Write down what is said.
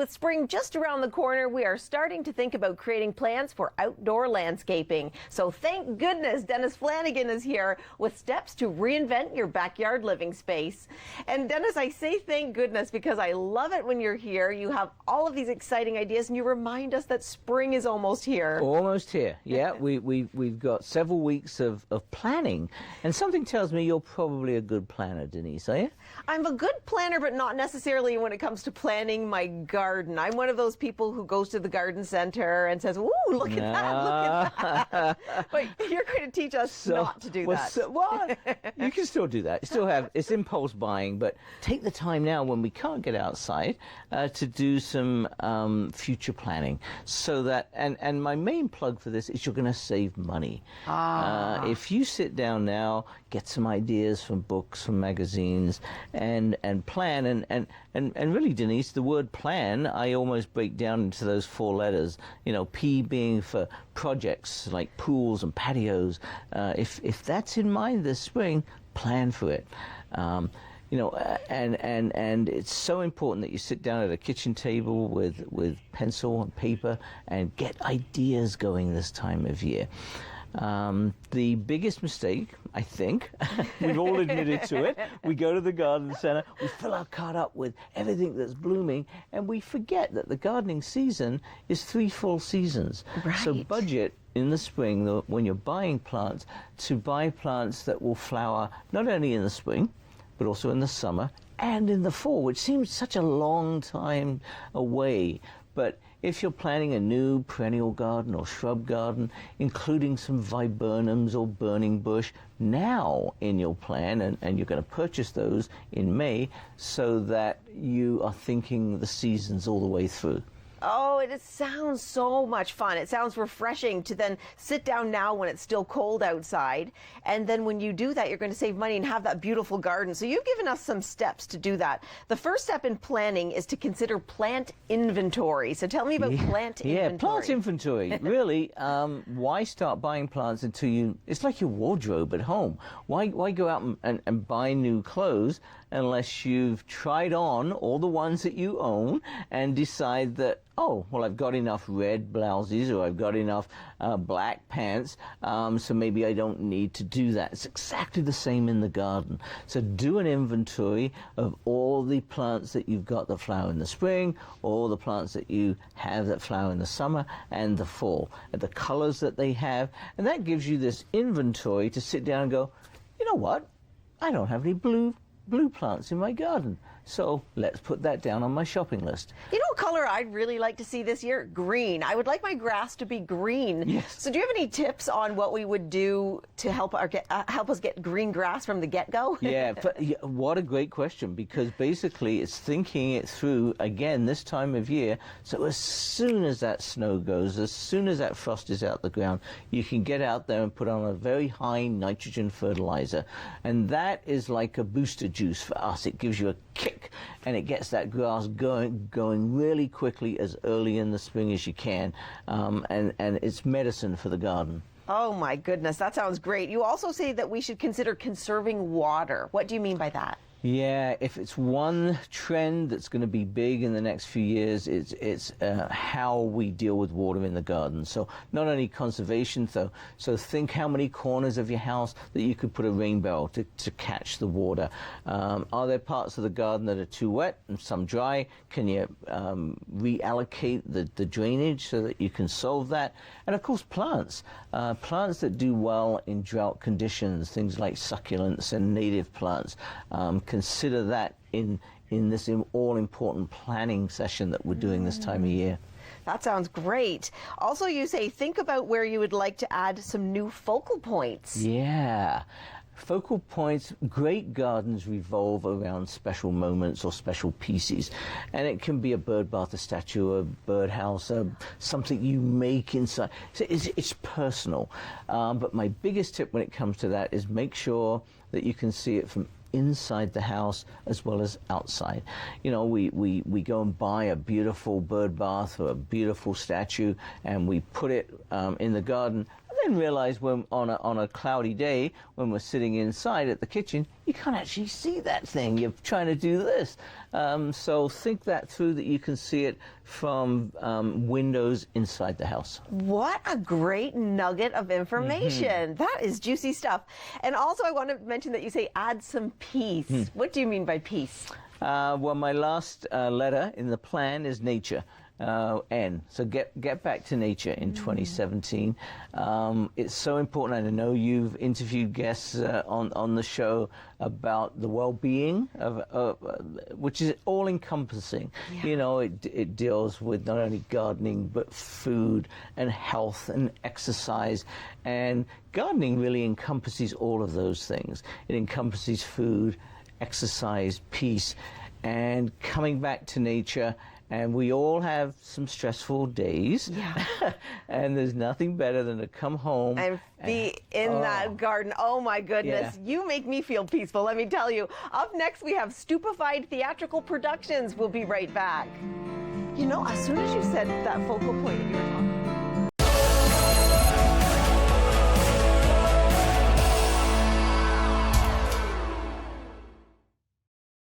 with spring just around the corner, we are starting to think about creating plans for outdoor landscaping. So thank goodness Dennis Flanagan is here with steps to reinvent your backyard living space. And Dennis, I say thank goodness because I love it when you're here. You have all of these exciting ideas and you remind us that spring is almost here. Almost here, yeah. We've got several weeks of planning. And something tells me you're probably a good planner, Denise, are you? I'm a good planner, but not necessarily when it comes to planning my garden. I'm one of those people who goes to the garden center and says, "Ooh, look at that, look at that." But you're going to teach us not to do that. Well, you can still do that. You still have, it's impulse buying, but take the time now when we can't get outside to do some future planning. So that, and my main plug for this is you're going to save money. If you sit down now, get some ideas from books, from magazines, and plan, and really, Denise, the word plan, I almost break down into those four letters. You know, P being for projects like pools and patios. If that's in mind this spring, plan for it. You know, and it's so important that you sit down at a kitchen table with pencil and paper and get ideas going this time of year. The biggest mistake, I think, we've all admitted to it, we go to the garden center, we fill our cart up with everything that's blooming, and we forget that the gardening season is 3 full seasons. Right. So budget in the spring, when you're buying plants, to buy plants that will flower not only in the spring, but also in the summer and in the fall, which seems such a long time away. But if you're planning a new perennial garden or shrub garden, including some viburnums or burning bush now in your plan, and you're going to purchase those in May, so that you are thinking the seasons all the way through. Oh, it sounds so much fun. It sounds refreshing to then sit down now when it's still cold outside. And then when you do that, you're going to save money and have that beautiful garden. So you've given us some steps to do that. The first step in planning is to consider plant inventory. So tell me about plant inventory. Yeah, plant inventory. Really, why start buying plants until it's like your wardrobe at home. Why go out and buy new clothes unless you've tried on all the ones that you own and decide that, oh, well, I've got enough red blouses or I've got enough black pants, so maybe I don't need to do that. It's exactly the same in the garden. So do an inventory of all the plants that you've got that flower in the spring, all the plants that you have that flower in the summer and the fall, and the colors that they have. And that gives you this inventory to sit down and go, you know what? I don't have any blue plants in my garden. So let's put that down on my shopping list. You know what color I'd really like to see this year? Green. I would like my grass to be green. Yes. So do you have any tips on what we would do to help us get green grass from the get-go? Yeah, what a great question, because basically it's thinking it through again this time of year. So as soon as that snow goes, as soon as that frost is out the ground, you can get out there and put on a very high nitrogen fertilizer. And that is like a booster juice for us. It gives you a kick and it gets that grass going really quickly as early in the spring as you can, and it's medicine for the garden. Oh my goodness, that sounds great. You also say that we should consider conserving water. What do you mean by that? Yeah, if it's one trend that's going to be big in the next few years, it's how we deal with water in the garden. So not only conservation, so think how many corners of your house that you could put a rain barrel to catch the water. Are there parts of the garden that are too wet and some dry? Can you reallocate the drainage so that you can solve that? And of course, plants that do well in drought conditions, things like succulents and native plants. Consider that in this all-important planning session that we're doing this time of year. That sounds great. Also, you say think about where you would like to add some new focal points. Yeah. Focal points, great gardens revolve around special moments or special pieces. And it can be a bird bath, a statue, a birdhouse, something you make inside. So it's personal. But my biggest tip when it comes to that is make sure that you can see it from inside the house as well as outside. You know, we go and buy a beautiful bird bath or a beautiful statue and we put it in the garden. then realize when on a cloudy day, when we're sitting inside at the kitchen, you can't actually see that thing. You're trying to do this. So think that through, that you can see it from windows inside the house. What a great nugget of information. That is juicy stuff. And also I want to mention that you say add some peace. What do you mean by peace? Well, my last letter in the plan is nature. N. So get back to nature in 2017. It's so important. I know you've interviewed guests on the show about the well-being of which is all-encompassing. Yeah. You know, it deals with not only gardening but food and health and exercise. And gardening really encompasses all of those things. It encompasses food, exercise, peace, and coming back to nature. And we all have some stressful days. Yeah. And there's nothing better than to come home and be in that garden. Oh my goodness. Yeah. You make me feel peaceful, let me tell you. Up next we have Stupefied Theatrical Productions. We'll be right back. You know, as soon as you said that focal point that you were talking about,